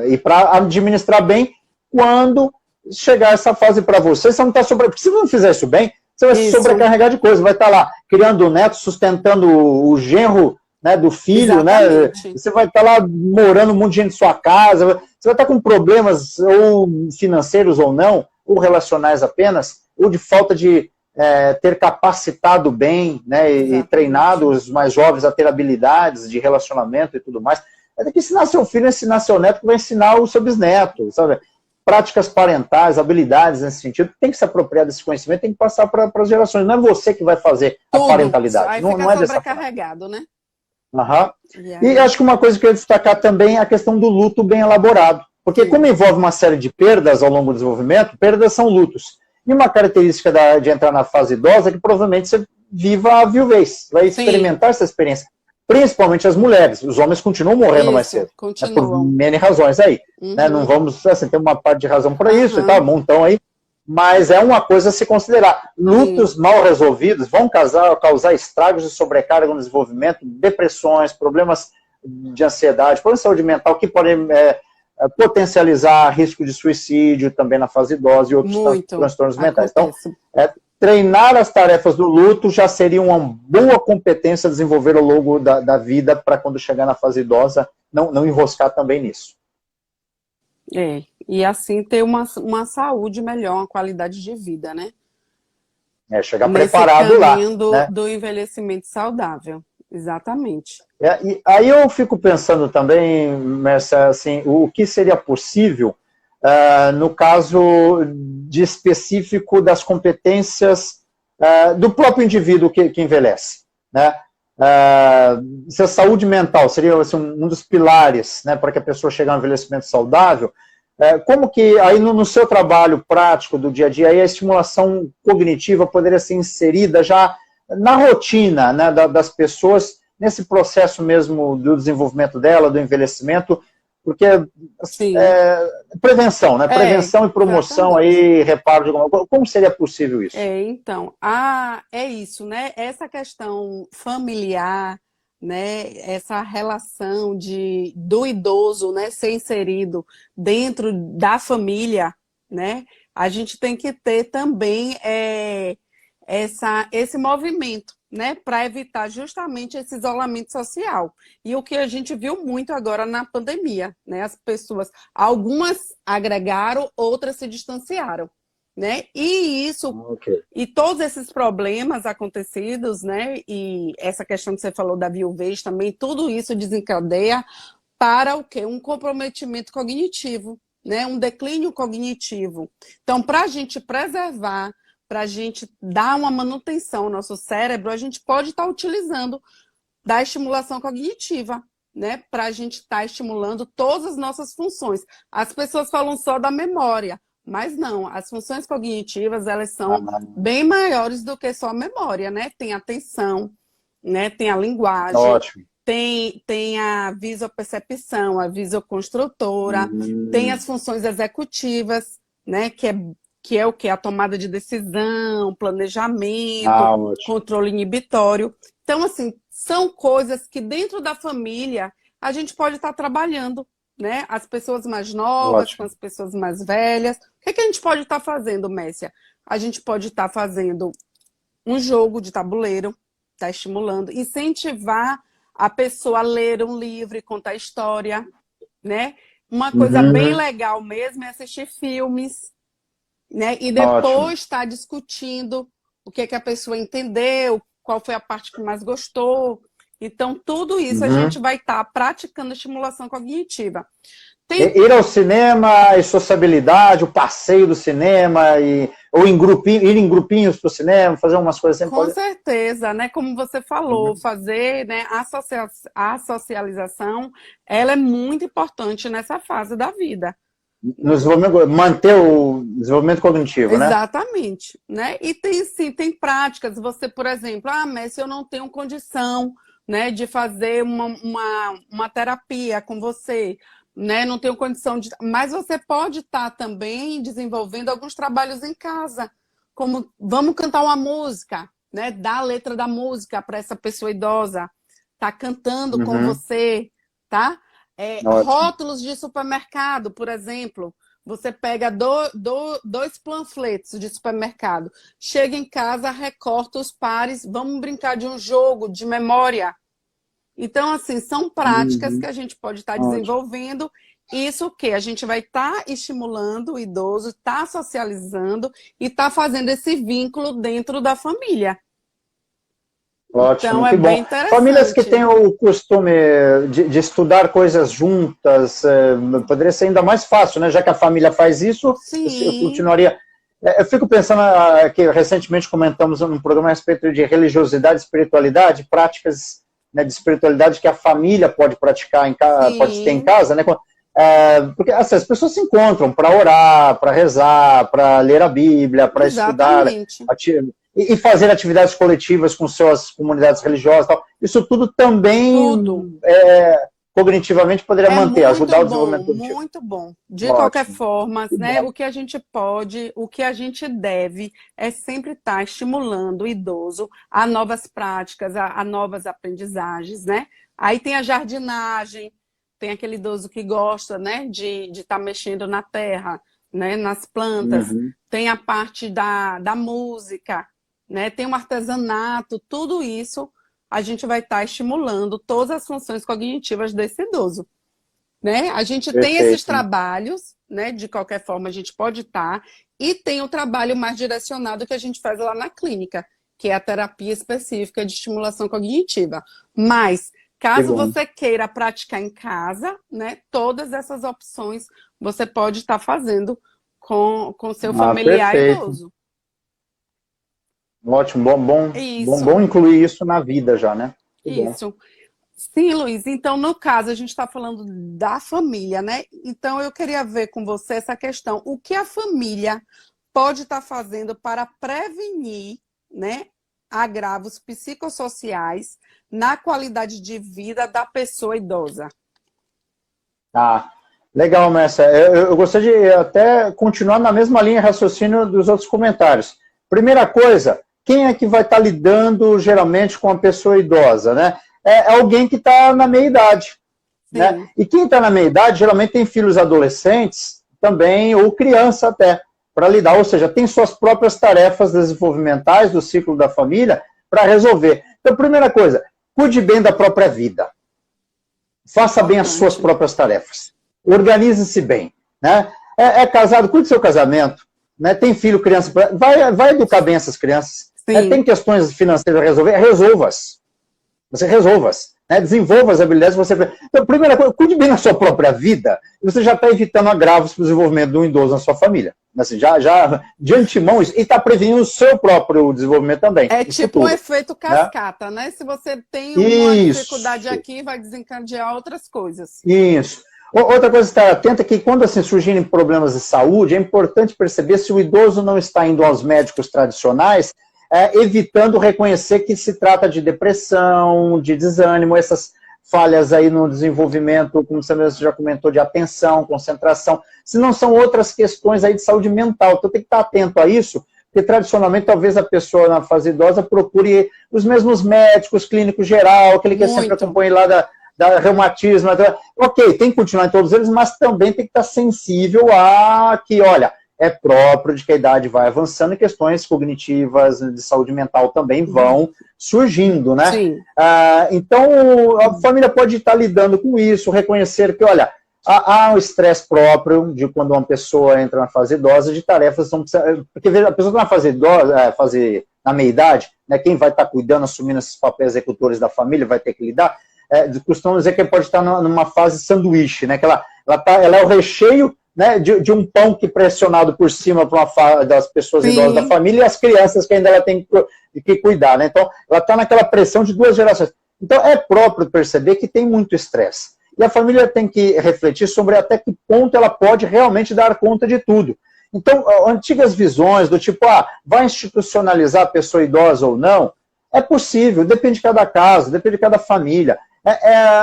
E para administrar bem, quando chegar essa fase para você não está sobre... Porque se não fizer isso bem, você vai se Isso, sobrecarregar de coisa, vai estar lá criando o neto, sustentando o genro, né, do filho, né? exatamente. Você vai estar lá morando um monte de gente em sua casa, você vai estar com problemas ou financeiros ou não, ou relacionais apenas, ou de falta de ter capacitado bem, né, e Exatamente. treinado os mais jovens a ter habilidades de relacionamento e tudo mais. É que ensinar seu filho, ensinar seu neto, que vai ensinar o seu bisneto, sabe? Práticas parentais, habilidades nesse sentido, tem que se apropriar desse conhecimento, tem que passar para as gerações. Não é você que vai fazer a Tudo. parentalidade, Aí não, fica não é dessa forma. sobrecarregado, né? Uhum. E E aí, acho que uma coisa que eu ia destacar também é a questão do luto bem elaborado. Porque como sim. envolve uma série de perdas ao longo do desenvolvimento, perdas são lutos. E uma característica de entrar na fase idosa é que provavelmente você viva a viuvez, vai Sim, experimentar essa experiência. Principalmente as mulheres. Os homens continuam morrendo mais isso, cedo. Né, por continuam. N razões aí. Né, não Uhum, vamos, assim, tem uma parte de razão para isso e tal, um aham, montão aí. Mas é uma coisa a se considerar. sim. Lutos mal resolvidos vão causar estragos de sobrecarga no desenvolvimento, depressões, problemas de ansiedade, problemas de saúde mental que podem potencializar risco de suicídio também na fase idosa e outros Muito transtornos mentais. Então, acontece. treinar as tarefas do luto já seria uma boa competência a desenvolver ao longo da vida para quando chegar na fase idosa não enroscar também nisso. É. E assim ter uma saúde melhor, uma qualidade de vida, né? Chegar Nesse preparado lá, caminho do, né? do envelhecimento saudável. Exatamente. E aí eu fico pensando também, Mércia, assim, o que seria possível no caso de específico das competências do próprio indivíduo que envelhece, né? Se a saúde mental seria assim, um dos pilares, né, para que a pessoa chegue a um envelhecimento saudável, como que aí no seu trabalho prático do dia a dia aí a estimulação cognitiva poderia ser inserida já na rotina, né, das pessoas nesse processo mesmo do desenvolvimento dela, do envelhecimento, porque Sim. prevenção, né? Prevenção e promoção Exatamente. aí, reparo de alguma coisa. Como seria possível isso? Então, é isso, né? Essa questão familiar, né? Essa relação do idoso, né? Ser inserido dentro da família, né? A gente tem que ter também esse movimento, né? Para evitar justamente esse isolamento social. E o que a gente viu muito agora na pandemia, né? As pessoas, algumas agregaram, outras se distanciaram, né? E isso, Ok. e todos esses problemas acontecidos, né? E essa questão que você falou da viuvez também, tudo isso desencadeia para o quê? Um comprometimento cognitivo, né? Um declínio cognitivo. Então, para a gente preservar, para a gente dar uma manutenção ao nosso cérebro, a gente pode estar utilizando da estimulação cognitiva, né? Para a gente estar estimulando todas as nossas funções. As pessoas falam só da memória, mas não, as funções cognitivas, elas são bem maiores do que só a memória, né? Tem a atenção, né? Tem a linguagem, Ótimo. tem a visopercepção, a visoconstrutora, tem as funções executivas, né? Que é o que? A tomada de decisão, planejamento, Ótimo. controle inibitório. Então, assim, são coisas que dentro da família a gente pode estar trabalhando, né? As pessoas mais novas com Ótimo. as pessoas mais velhas. O que a gente pode estar fazendo, Messia? A gente pode estar fazendo um jogo de tabuleiro, está estimulando, incentivar a pessoa a ler um livro e contar história, né? Uma coisa bem Uhum. legal mesmo é assistir filmes, né? E Ótimo. depois estar discutindo o que é que a pessoa entendeu, qual foi a parte que mais gostou. Então, tudo isso a gente Uhum. vai estar praticando estimulação cognitiva. Tem Ir ao cinema e sociabilidade, o passeio do cinema, ou ir em grupinhos para o cinema, fazer umas coisas assim, Com pode. certeza, né? Como você falou, Uhum. fazer, né, a socialização, ela é muito importante nessa fase da vida. No desenvolvimento, manter o desenvolvimento cognitivo, né? Exatamente, né? E tem sim, tem práticas. Você, por exemplo, Messi, eu não tenho condição, né, de fazer uma terapia com você, né? Não tenho condição de... Mas você pode estar também desenvolvendo alguns trabalhos em casa, como vamos cantar uma música, né? Dar a letra da música para essa pessoa idosa, tá cantando com Uhum. você, tá? Ótimo. Rótulos de supermercado, por exemplo. Você pega dois panfletos de supermercado, chega em casa, recorta os pares, vamos brincar de um jogo de memória. Então, assim, são práticas que Uhum. a gente pode estar Ótimo. desenvolvendo. Isso que a gente vai estar estimulando o idoso, estar socializando e estar fazendo esse vínculo dentro da família. Então, Ótimo, é que bem bom. Famílias que têm interessante. o costume de estudar coisas juntas, poderia ser ainda mais fácil, né? Já que a família faz isso, eu Sim, continuaria. Eu fico pensando que recentemente comentamos num programa a respeito de religiosidade, espiritualidade, práticas, né, de espiritualidade que a família pode praticar, pode ter em sim, casa, né? Porque assim, as pessoas se encontram para orar, para rezar, para ler a Bíblia, para estudar, exatamente. e fazer atividades coletivas com suas comunidades religiosas. Tal. Isso tudo Tudo. também, cognitivamente, poderia É manter, ajudar o desenvolvimento cognitivo. muito bom. De qualquer Ótimo. forma, Que né, bom. o que a gente pode, o que a gente deve é sempre estar estimulando o idoso a novas práticas, a novas aprendizagens, né? Aí tem a jardinagem, tem aquele idoso que gosta, né, de estar mexendo na terra, né, nas plantas. Uhum. Tem a parte da música, né? Tem o artesanato, tudo isso a gente vai estar estimulando todas as funções cognitivas desse idoso, né? A gente tem esses Perfeito. trabalhos, né? De qualquer forma, a gente pode estar, e tem o trabalho mais direcionado que a gente faz lá na clínica, que é a terapia específica de estimulação cognitiva. Mas, Que caso bom. você queira praticar em casa, né? Todas essas opções você pode estar fazendo com seu familiar Perfeito. idoso. Ótimo. Isso, Bom incluir isso na vida já, né? Que bom. isso. Sim, Luiz. Então, no caso, a gente está falando da família, né? Então, eu queria ver com você essa questão. O que a família pode estar fazendo para prevenir, né, agravos psicossociais na qualidade de vida da pessoa idosa? Ah, legal, Messa. Eu gostaria de até continuar na mesma linha de raciocínio dos outros comentários. Primeira coisa, quem é que vai estar lidando geralmente com a pessoa idosa, né? É alguém que está na meia-idade, né? Sim, E quem está na meia-idade geralmente tem filhos adolescentes também, ou criança até, para lidar, ou seja, tem suas próprias tarefas desenvolvimentais do ciclo da família para resolver. Então, primeira coisa, cuide bem da própria vida. Faça bem as suas importante. próprias tarefas. Organize-se bem. Né? É casado, cuide do seu casamento. Né? Tem filho, criança. Vai educar bem essas crianças. Tem Sim, questões financeiras a resolver, resolva-as. Você resolva-as. Né? Desenvolva as habilidades que você... Então, primeira coisa, cuide bem da sua própria vida e você já está evitando agravos para o desenvolvimento de um idoso na sua família. Assim, já de antemão, isso, e está prevenindo o seu próprio desenvolvimento também, é no tipo um futuro. efeito Né? cascata, né? Se você tem uma dificuldade Isso. aqui, vai desencadear outras coisas. Isso. Outra coisa que estar atenta é que quando assim, surgirem problemas de saúde, é importante perceber se o idoso não está indo aos médicos tradicionais, evitando reconhecer que se trata de depressão, de desânimo, essas falhas aí no desenvolvimento, como você mesmo já comentou, de atenção, concentração, se não são outras questões aí de saúde mental. Então tem que estar atento a isso, porque tradicionalmente talvez a pessoa na fase idosa procure os mesmos médicos, clínico geral, aquele que sempre Muito. acompanha lá da reumatismo. Ok, tem que continuar em todos eles, mas também tem que estar sensível a que, olha, é próprio de que a idade vai avançando e questões cognitivas, de saúde mental também vão surgindo, né? Sim, Então, a família pode estar lidando com isso, reconhecer que, olha, há um estresse próprio de quando uma pessoa entra na fase idosa, de tarefas, porque veja, a pessoa está na fase idosa, na meia-idade, né, quem vai estar cuidando, assumindo esses papéis executores da família, vai ter que lidar, costumam dizer que pode estar numa fase sanduíche, né, que ela é o recheio, né, de um pão que pressionado por cima das pessoas idosas da sim, família e as crianças que ainda ela tem que cuidar. Né? Então, ela está naquela pressão de duas gerações. Então, é próprio perceber que tem muito estresse. E a família tem que refletir sobre até que ponto ela pode realmente dar conta de tudo. Então, antigas visões do tipo, vai institucionalizar a pessoa idosa ou não, é possível, depende de cada caso, depende de cada família.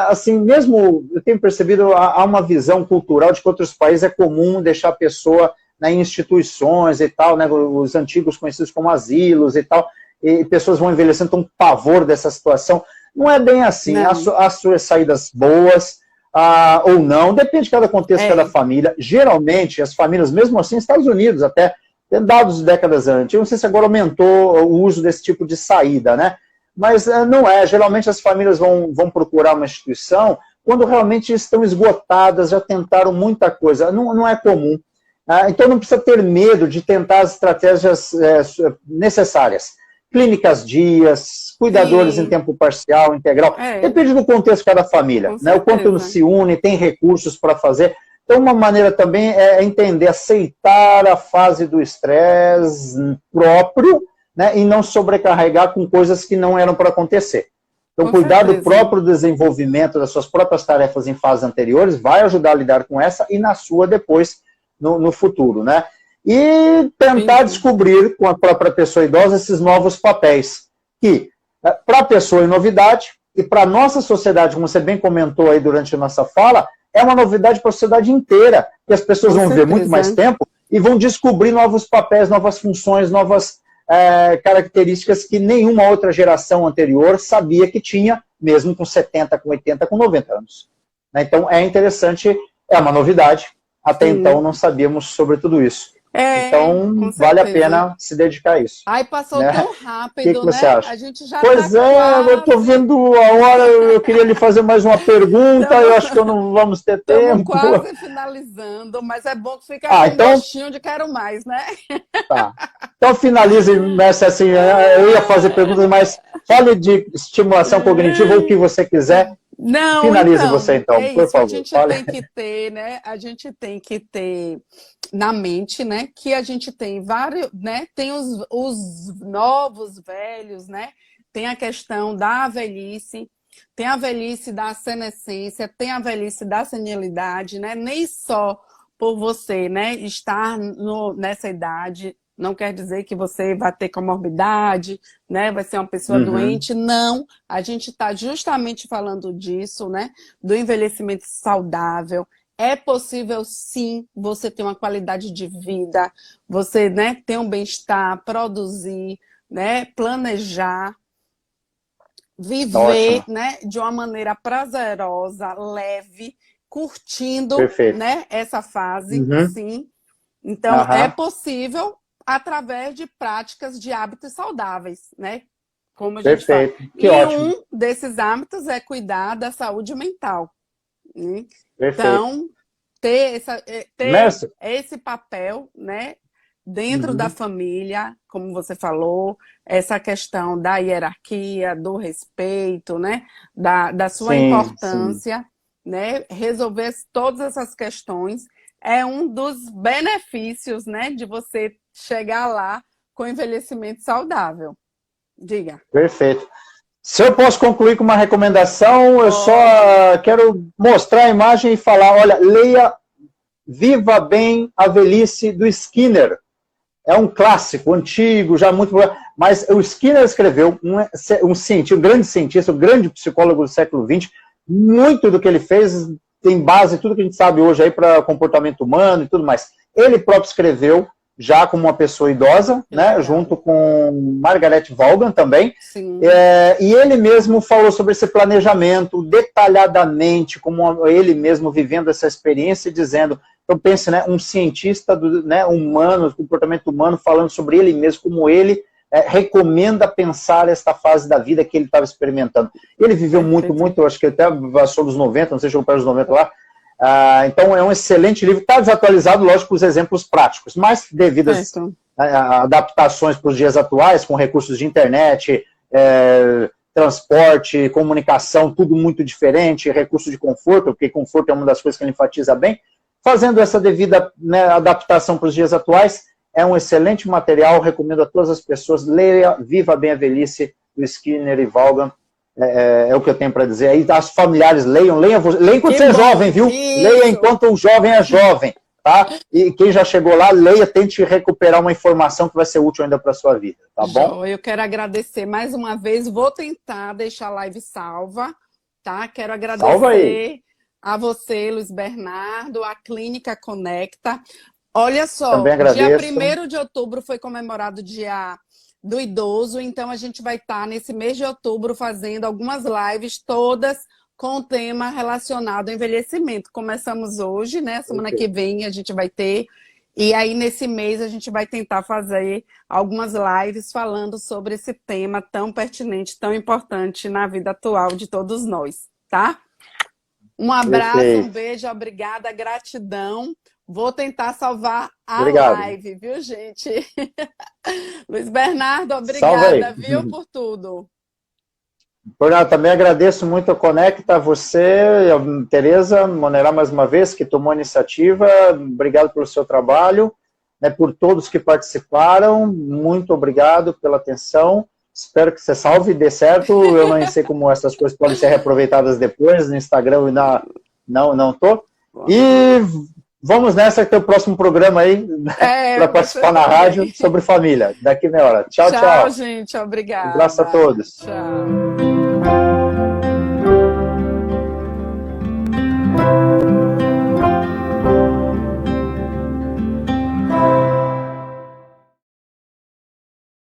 Assim, mesmo eu tenho percebido, há uma visão cultural de que outros países é comum deixar a pessoa, né, em instituições e tal, né, os antigos conhecidos como asilos e tal, e pessoas vão envelhecendo com pavor dessa situação. Não é bem assim. Há suas saídas boas, ou não, depende de cada contexto, cada família. Geralmente, as famílias, mesmo assim, Estados Unidos até, tem dados décadas antes, eu não sei se agora aumentou o uso desse tipo de saída, né? Mas não é. Geralmente as famílias vão procurar uma instituição quando realmente estão esgotadas, já tentaram muita coisa. Não é comum. Então não precisa ter medo de tentar as estratégias necessárias. Clínicas dias, cuidadores em tempo parcial, integral. Depende do contexto de cada família, né? O quanto se une, tem recursos para fazer. Então, uma maneira também é entender, aceitar a fase do estresse próprio, né, e não sobrecarregar com coisas que não eram para acontecer. Então, cuidar do próprio desenvolvimento das suas próprias tarefas em fases anteriores vai ajudar a lidar com essa e na sua depois, no futuro, né? E tentar descobrir com a própria pessoa idosa esses novos papéis, que, para a pessoa é novidade, e para a nossa sociedade, como você bem comentou aí durante a nossa fala, é uma novidade para a sociedade inteira, que as pessoas vão ver muito mais tempo e vão descobrir novos papéis, novas funções, novas características que nenhuma outra geração anterior sabia que tinha, mesmo com 70, com 80, com 90 anos. Então, é interessante, é uma novidade. Até então, não sabíamos sobre tudo isso. Então, vale a pena se dedicar a isso. Ai, passou tão rápido, que você acha? A gente já pois quase... eu estou vendo a hora, eu queria lhe fazer mais uma pergunta, eu acho que não vamos ter tempo. Estamos quase finalizando, mas é bom que fica com um gostinho de quero mais, né? Tá. Então, finalize, mestre, assim, eu ia fazer perguntas, mas fale de estimulação cognitiva ou o que você quiser. Não, finalize você, então, por favor. A gente tem que ter, né? A gente tem que ter na mente, né? Que a gente tem vários, né? Tem os novos velhos, né? Tem a questão da velhice, tem a velhice da senescência, tem a velhice da senilidade, né? Nem só por você, né? Estar nessa idade não quer dizer que você vai ter comorbidade, né? Vai ser uma pessoa doente. Não, a gente está justamente falando disso, né? Do envelhecimento saudável. É possível, sim, você ter uma qualidade de vida, você, né, ter um bem-estar, produzir, né, planejar, viver, né, de uma maneira prazerosa, leve, curtindo, né, essa fase, sim. Então, é possível através de práticas de hábitos saudáveis, né? Como a gente fala. Que ótimo. Um desses hábitos é cuidar da saúde mental. Né? Então, ter esse papel, né, dentro da família, como você falou, essa questão da hierarquia, do respeito, né, da sua importância, né, resolver todas essas questões é um dos benefícios, né, de você chegar lá com envelhecimento saudável. Diga. Perfeito. Se eu posso concluir com uma recomendação, eu só quero mostrar a imagem e falar, olha, leia Viva Bem a Velhice, do Skinner. É um clássico, antigo, já muito... Mas o Skinner escreveu, um cientista, um grande cientista, um grande psicólogo do século XX, muito do que ele fez tem base em tudo que a gente sabe hoje aí para comportamento humano e tudo mais. Ele próprio escreveu, já como uma pessoa idosa, né, junto com Margaret Vaughan também, e ele mesmo falou sobre esse planejamento detalhadamente, como ele mesmo vivendo essa experiência, dizendo, então pense, né, um cientista né, humano, comportamento humano, falando sobre ele mesmo, como ele recomenda pensar esta fase da vida que ele estava experimentando. Ele viveu muito, acho que até passou dos 90, não sei se chegou para os 90 lá. Então é um excelente livro, está desatualizado, lógico, os exemplos práticos, mas devido às adaptações para os dias atuais, com recursos de internet, transporte, comunicação, tudo muito diferente, recurso de conforto, porque conforto é uma das coisas que ele enfatiza bem, fazendo essa devida, né, adaptação para os dias atuais. É um excelente material, recomendo a todas as pessoas. Leia Viva Bem a Velhice, do Skinner e Vaughan. É o que eu tenho para dizer. Aí as familiares leiam enquanto você é jovem, viu? Isso. Leia enquanto o jovem é jovem, tá? E quem já chegou lá, leia, tente recuperar uma informação que vai ser útil ainda para a sua vida, tá bom? Eu quero agradecer mais uma vez. Vou tentar deixar a live salva, tá? Quero Salva aí. agradecer a você, Luiz Bernardo, a Clínica Conecta. Olha só, Também dia agradeço. 1º de outubro foi comemorado o Dia do Idoso, então a gente vai estar nesse mês de outubro fazendo algumas lives, todas com o tema relacionado ao envelhecimento. Começamos hoje, né? Semana que vem a gente vai ter, e aí nesse mês a gente vai tentar fazer algumas lives falando sobre esse tema tão pertinente, tão importante na vida atual de todos nós, tá? Um abraço, Perfeito. um beijo, obrigada, gratidão. Vou tentar salvar a Obrigado. live, viu, gente? Luiz Bernardo, Salva aí. obrigada, viu, por tudo. Bernardo, também agradeço muito a Conecta, a você, a Tereza Monerá, mais uma vez, que tomou a iniciativa. Obrigado pelo seu trabalho, né, por todos que participaram. Muito obrigado pela atenção. Espero que você salve e dê certo. Eu não sei como essas coisas podem ser reaproveitadas depois no Instagram e não tô. E vamos nessa que tem o próximo programa aí para participar na rádio sobre família. Daqui meia hora. Tchau, tchau. Tchau, gente. Obrigada. Um abraço a todos. Tchau.